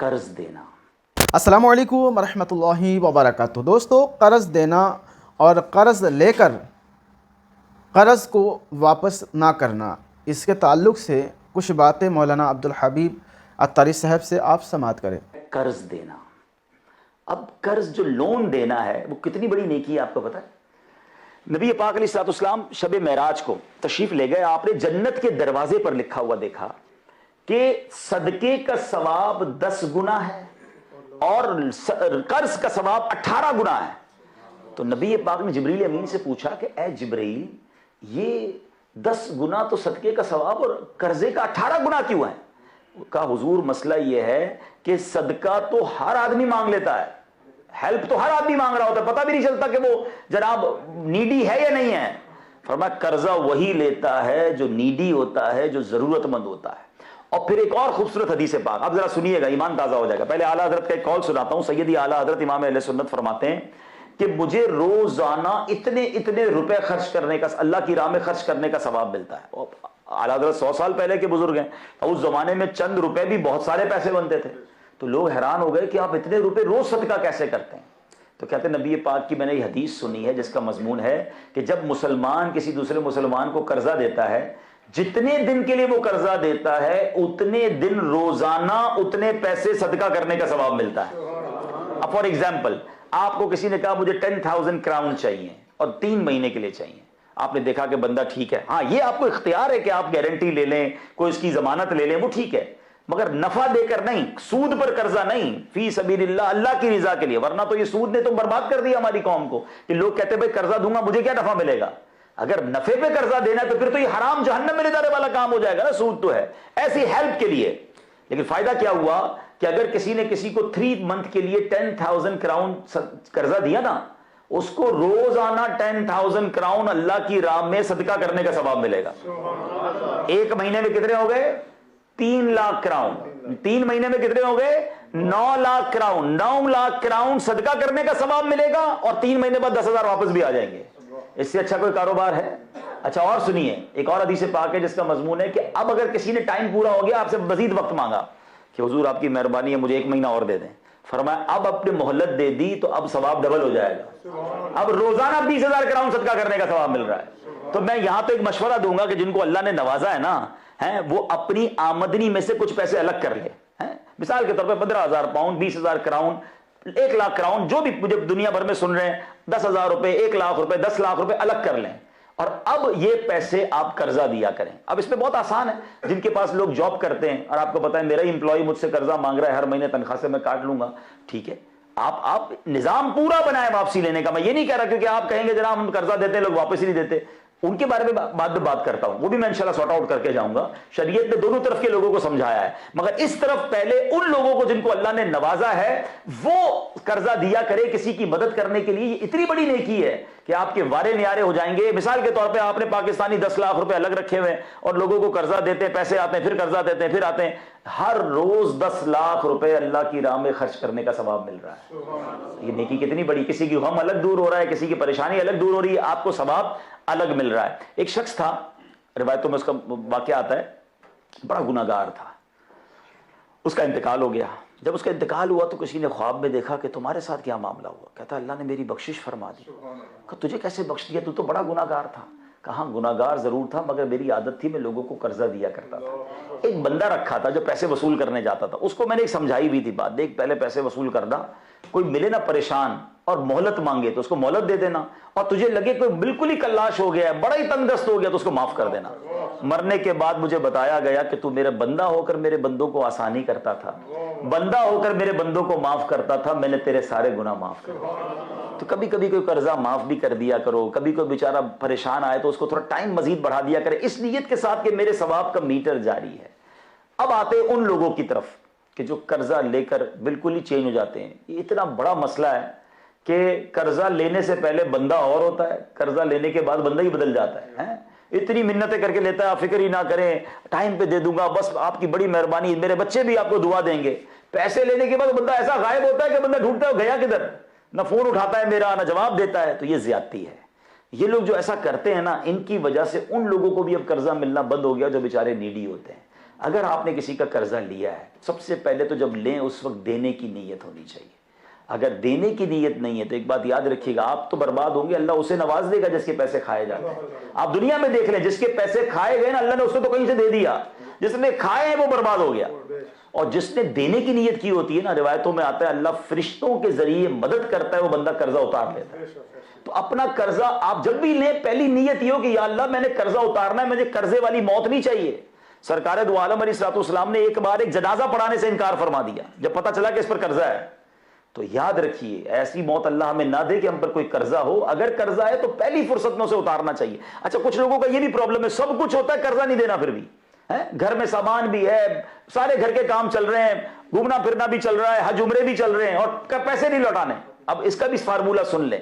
قرض دینا۔ السلام علیکم ورحمۃ اللہ وبرکاتہ۔ دوستو، قرض دینا اور قرض لے کر قرض کو واپس نہ کرنا، اس کے تعلق سے کچھ باتیں مولانا عبدالحبیب عطاری صاحب سے آپ سماعت کریں۔ قرض دینا، اب قرض جو لون دینا ہے وہ کتنی بڑی نیکی ہے آپ کو پتہ ہے؟ نبی پاک علیہ الصلوۃ والسلام شب معراج کو تشریف لے گئے، آپ نے جنت کے دروازے پر لکھا ہوا دیکھا کہ صدقے کا ثواب 10 گنا ہے اور قرض کا ثواب 18 گنا ہے۔ تو نبی پاک نے جبریل امین سے پوچھا کہ اے جبریل، یہ 10 گنا تو صدقے کا ثواب اور قرضے کا 18 گنا کیوں ہے؟ کہا حضور مسئلہ یہ ہے کہ صدقہ تو ہر آدمی مانگ لیتا ہے، ہیلپ تو ہر آدمی مانگ رہا ہوتا ہے، پتہ بھی نہیں چلتا کہ وہ جناب نیڈی ہے یا نہیں ہے۔ فرمایا قرضہ وہی لیتا ہے جو نیڈی ہوتا ہے، جو ضرورت مند ہوتا ہے۔ اور پھر ایک اور خوبصورت حدیث پاک آپ ذرا سنیے گا، ایمان تازہ ہو جائے گا۔ پہلے اعلیٰ حضرت کا ایک قول سناتا ہوں۔ سیدی اعلیٰ حضرت امام اہل سنت فرماتے ہیں کہ مجھے روزانہ اتنے روپے خرچ کرنے کا، اللہ کی راہ میں خرچ کرنے کا ثواب ملتا ہے۔ اعلیٰ حضرت 100 سال پہلے کے بزرگ ہیں، اور اس زمانے میں چند روپے بھی بہت سارے پیسے بنتے تھے۔ تو لوگ حیران ہو گئے کہ آپ اتنے روپے روز صدقہ کیسے کرتے ہیں؟ تو کہتے ہیں نبی پاک کی میں نے یہ حدیث سنی ہے جس کا مضمون ہے کہ جب مسلمان کسی دوسرے مسلمان کو قرضہ دیتا ہے، جتنے دن کے لیے وہ قرضہ دیتا ہے اتنے دن روزانہ اتنے پیسے صدقہ کرنے کا ثواب ملتا ہے۔ اب فار ایگزامپل آپ کو کسی نے کہا مجھے 10,000 کراؤن چاہیے اور 3 مہینے کے لیے چاہیے، آپ نے دیکھا کہ بندہ ٹھیک ہے، ہاں یہ آپ کو اختیار ہے کہ آپ گارنٹی لے لیں، کوئی اس کی ضمانت لے لیں، وہ ٹھیک ہے، مگر نفع دے کر نہیں، سود پر قرضہ نہیں، فی سبیل اللہ، اللہ کی رضا کے لیے۔ ورنہ تو یہ سود نے تو برباد کر دیا ہماری قوم کو کہ لوگ کہتے ہیں بھائی قرضہ دوں گا مجھے کیا نفع ملے گا؟ اگر نفع پہ قرضہ دینا ہے تو پھر تو یہ حرام جہنم میں لے جانے والا کام ہو جائے گا نا، سود تو ہے ایسی ہیلپ کے لیے۔ لیکن فائدہ کیا ہوا کہ اگر کسی نے کسی کو 3 منتھ کے لیے 10,000 کراؤن قرضہ دیا نا، اس کو روزانہ 10,000 کراؤن اللہ کی راہ میں صدقہ کرنے کا ثواب ملے گا۔ 1 مہینے میں کتنے ہو گئے؟ 3 لاکھ کراؤن۔ 3 مہینے میں کتنے ہو گئے؟ 9 لاکھ کراؤن۔ 9 لاکھ کراؤن صدقہ کرنے کا ثواب ملے گا اور 3 مہینے بعد 10,000 واپس بھی آ جائیں گے۔ اس سے اچھا کوئی کاروبار ہے؟ اچھا اور سنیے، ایک اور حدیث پاک ہے جس کا مضمون ہے کہ اب اگر کسی نے ٹائم پورا ہو گیا، آپ سے مزید وقت مانگا کہ حضور آپ کی مہربانی ہے مجھے 1 مہینہ اور دے دیں، فرمایا اب اپنے مہلت دے دی تو اب ثواب ڈبل ہو جائے گا، اب روزانہ 20,000 کراؤن صدقہ کرنے کا ثواب مل رہا ہے۔ تو میں یہاں تو ایک مشورہ دوں گا کہ جن کو اللہ نے نوازا ہے نا، وہ اپنی آمدنی میں سے کچھ پیسے الگ کر لے۔ مثال کے طور پہ 15,000 پاؤنڈ، 20,000 کراؤن، 1 لاکھ کراؤن، جو بھی مجھے دنیا بھر میں سن رہے ہیں، 10,000 روپے، 1 لاکھ روپے، 10 لاکھ روپے الگ کر لیں اور اب یہ پیسے آپ قرضہ دیا کریں۔ اب اس میں بہت آسان ہے، جن کے پاس لوگ جاب کرتے ہیں اور آپ کو پتا ہے میرا ہی امپلائی مجھ سے قرضہ مانگ رہا ہے، ہر مہینے تنخواہ سے میں کاٹ لوں گا، ٹھیک ہے، آپ نظام پورا بنائیں واپسی لینے کا۔ میں یہ نہیں کہہ رہا کیونکہ آپ کہیں گے جناب ہم قرضہ دیتے ہیں لوگ واپس ہی نہیں دیتے، ان کے بارے میں بعد میں بات کرتا ہوں، وہ بھی میں انشاءاللہ سارٹ آؤٹ کر کے جاؤں گا۔ شریعت نے دونوں طرف کے لوگوں کو سمجھایا ہے، مگر اس طرف پہلے ان لوگوں کو جن کو اللہ نے نوازا ہے وہ قرضہ دیا کرے کسی کی مدد کرنے کے لیے۔ یہ اتنی بڑی نیکی ہے کہ آپ کے وارے نیارے ہو جائیں گے۔ مثال کے طور پہ آپ نے پاکستانی 10 لاکھ روپے الگ رکھے ہوئے اور لوگوں کو قرضہ دیتے ہیں، پیسے آتے ہیں پھر قرضہ دیتے ہیں پھر آتے ہیں، ہر روز 10 لاکھ روپے اللہ کی راہ میں خرچ کرنے کا ثواب مل رہا ہے۔ یہ نیکی کتنی بڑی، کسی کی غم الگ دور ہو رہا ہے، کسی کی پریشانی الگ دور ہو رہی ہے، آپ کو ثواب الگ مل رہا ہے۔ ایک شخص تھا، روایتوں میں اس کا واقعہ آتا ہے، بڑا گناہگار تھا، اس کا انتقال ہو گیا۔ جب اس کا انتقال ہوا تو کسی نے خواب میں دیکھا کہ تمہارے ساتھ کیا معاملہ ہوا؟ کہتا اللہ نے میری بخشش فرما دی۔ کہ تجھے کیسے بخش دیا؟ تو بڑا گناہگار تھا۔ کہاں گناہگار ضرور تھا مگر میری عادت تھی میں لوگوں کو قرضہ دیا کرتا تھا۔ ایک بندہ رکھا تھا جو پیسے وصول کرنے جاتا تھا، اس کو میں نے ایک سمجھائی بھی تھی بات، دیکھ پہلے پیسے وصول کرنا، کوئی ملے نا پریشان اور مہلت مانگے تو اس کو مہلت دے دینا، اور تجھے لگے کوئی بالکل ہی کلاش ہو گیا ہے، بڑا ہی تنگ دست ہو گیا تو اس کو معاف کر دینا۔ مرنے کے بعد مجھے بتایا گیا کہ تو میرا بندہ ہو کر میرے بندوں کو آسانی کرتا تھا، بندہ ہو کر میرے بندوں کو معاف کرتا تھا، میں نے تیرے سارے گناہ معاف کر دیے۔ تو کبھی کبھی کوئی قرضہ معاف بھی کر دیا کرو، کبھی کوئی بیچارہ پریشان آئے تو اس کو تھوڑا ٹائم مزید بڑھا دیا کرے، اس نیت کے ساتھ کہ میرے ثواب کا میٹر جاری ہے۔ اب آتے ان لوگوں کی طرف کہ جو قرضہ لے کر بالکل ہی چینج ہو جاتے ہیں۔ یہ اتنا بڑا مسئلہ ہے کہ قرضہ لینے سے پہلے بندہ اور ہوتا ہے، قرضہ لینے کے بعد بندہ ہی بدل جاتا ہے۔ اتنی منتیں کر کے لیتا ہے، آپ فکر ہی نہ کریں، ٹائم پہ دے دوں گا، بس آپ کی بڑی مہربانی، میرے بچے بھی آپ کو دعا دیں گے۔ پیسے لینے کے بعد بندہ ایسا غائب ہوتا ہے کہ بندہ ڈھونڈتا ہے گیا کدھر، نہ فون اٹھاتا ہے میرا، نہ جواب دیتا ہے۔ تو یہ زیادتی ہے۔ یہ لوگ جو ایسا کرتے ہیں نا، ان کی وجہ سے ان لوگوں کو بھی اب قرضہ ملنا بند ہو گیا جو بیچارے نیڈی ہوتے ہیں۔ اگر آپ نے کسی کا قرضہ لیا ہے، سب سے پہلے تو جب لیں اس وقت دینے کی نیت ہونی چاہیے. اگر دینے کی نیت نہیں ہے تو ایک بات یاد رکھیے گا، آپ تو برباد ہوں گے، اللہ اسے نواز دے گا جس کے پیسے کھائے جاتے ہیں. آپ دنیا میں دیکھ لیں، جس کے پیسے کھائے گئے نا، اللہ نے اس کو تو کہیں سے دے دیا، جس نے کھائے ہیں وہ برباد ہو گیا. اور جس نے دینے کی نیت کی ہوتی ہے نا، روایتوں میں آتا ہے اللہ فرشتوں کے ذریعے مدد کرتا ہے، وہ بندہ قرضہ اتار لیتا ہے. تو اپنا قرضہ آپ جب بھی لیں، پہلی نیت یہ ہو کہ یا اللہ میں نے قرضہ اتارنا ہے، مجھے قرضے والی موت نہیں چاہیے. سرکار دو عالم علیہ الصلوۃ والسلام نے ایک بار ایک جنازہ پڑھانے سے انکار فرما دیا جب پتہ چلا کہ اس پر قرضہ ہے. تو یاد رکھیے ایسی موت اللہ ہمیں نہ دے کہ ہم پر کوئی قرضہ ہو. اگر قرضہ ہے تو پہلی فرصت میں اسے اتارنا چاہیے. اچھا کچھ لوگوں کا یہ بھی پرابلم ہے، سب کچھ ہوتا ہے قرضہ نہیں دینا، پھر بھی گھر میں سامان بھی ہے، سارے گھر کے کام چل رہے ہیں، گھومنا پھرنا بھی چل رہا ہے، حج عمرے بھی چل رہے ہیں، اور پیسے نہیں لوٹانے. اب اس کا بھی فارمولہ سن لیں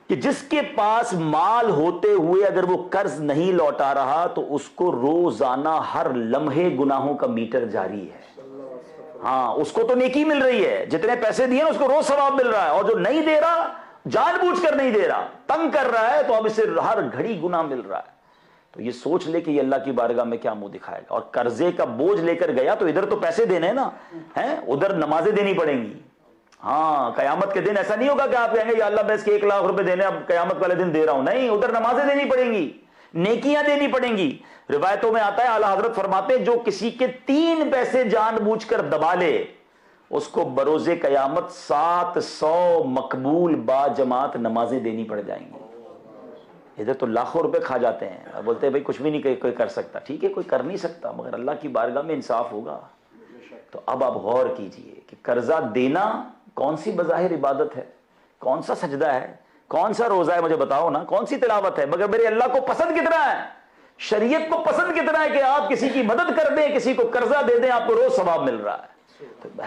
کہ جس کے پاس مال ہوتے ہوئے اگر وہ قرض نہیں لوٹا رہا تو اس کو روزانہ ہر لمحے گناہوں کا میٹر جاری ہے. ہاں اس کو تو نیکی مل رہی ہے، جتنے پیسے دیے نا اس کو روز ثواب مل رہا ہے، اور جو نہیں دے رہا، جان بوجھ کر نہیں دے رہا، تنگ کر رہا ہے، تو اب اسے ہر گھڑی گناہ مل رہا ہے. تو یہ سوچ لے کہ یہ اللہ کی بارگاہ میں کیا منہ دکھائے گا. اور قرضے کا بوجھ لے کر گیا تو ادھر تو پیسے دینے ہیں نا، ادھر نمازیں دینی پڑیں گی. ہاں قیامت کے دن ایسا نہیں ہوگا کہ آپ کہیں گے یا اللہ میں اس کے 1 لاکھ روپے دینے اب قیامت والے دن دے رہا ہوں. نہیں، ادھر نمازیں دینی پڑیں گی، نیکیاں دینی پڑیں گی. روایتوں میں آتا ہے اعلیٰ حضرت فرماتے ہیں جو کسی کے 3 پیسے جان بوجھ کر دبا لے اس کو بروز قیامت 700 مقبول با جماعت نمازیں دینی پڑ جائیں گی. ادھر تو لاکھوں روپے کھا جاتے ہیں، بولتے ہیں بھائی کچھ بھی نہیں کوئی کر سکتا. ٹھیک ہے کوئی کر نہیں سکتا، مگر اللہ کی بارگاہ میں انصاف ہوگا. تو اب آپ غور کیجئے کہ قرضہ دینا کون سی بظاہر عبادت ہے، کون سا سجدہ ہے، کون سا روزہ ہے، مجھے بتاؤ نا، کون سی تلاوت ہے، مگر میرے اللہ کو پسند کتنا ہے، شریعت کو پسند کتنا ہے کہ آپ کسی کی مدد کر دیں، کسی کو قرضہ دے دیں، آپ کو روز ثواب مل رہا ہے.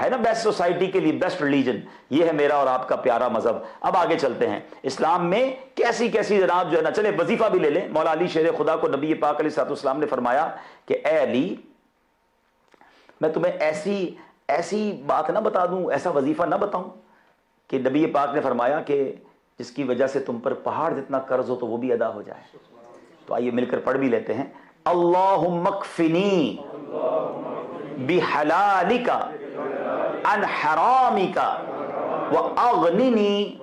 ہے نا بیسٹ سوسائٹی کے لیے بیسٹ ریلیجن. یہ ہے میرا اور آپ کا پیارا مذہب. اب آگے چلتے ہیں، اسلام میں کیسی کیسی جناب جو ہے نا، چلے وظیفہ بھی لے لیں. مولا علی شیر خدا کو نبی پاک علیہ الصلوۃ والسلام نے فرمایا کہ اے علی میں تمہیں ایسی بات نہ بتا دوں، ایسا وظیفہ نہ بتاؤں کہ نبی پاک نے فرمایا کہ جس کی وجہ سے تم پر پہاڑ جتنا قرض ہو تو وہ بھی ادا ہو جائے. تو آئیے مل کر پڑھ بھی لیتے ہیں. اللہم اکفنی بحلالک عن حرامک واغننی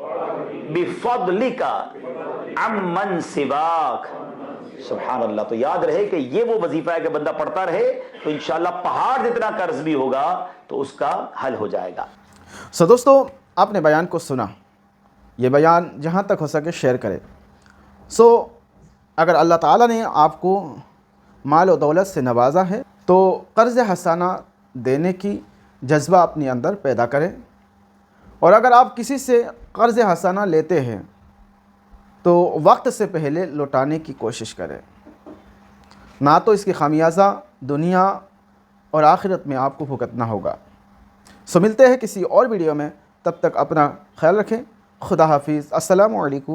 بفضلک عمن سواک. سبحان اللہ. تو یاد رہے کہ یہ وہ وظیفہ ہے کہ بندہ پڑھتا رہے تو انشاءاللہ پہاڑ جتنا قرض بھی ہوگا تو اس کا حل ہو جائے گا. دوستو آپ نے بیان کو سنا، یہ بیان جہاں تک ہو سکے شیئر کریں. اگر اللہ تعالیٰ نے آپ کو مال و دولت سے نوازا ہے تو قرض حسانہ دینے کی جذبہ اپنے اندر پیدا کریں. اور اگر آپ کسی سے قرض حسانہ لیتے ہیں تو وقت سے پہلے لوٹانے کی کوشش کریں، نہ تو اس کی خمیازہ دنیا اور آخرت میں آپ کو بھگتنا ہوگا. ملتے ہیں کسی اور ویڈیو میں، تب تک اپنا خیال رکھیں. خدا حافظ. السلام علیکم.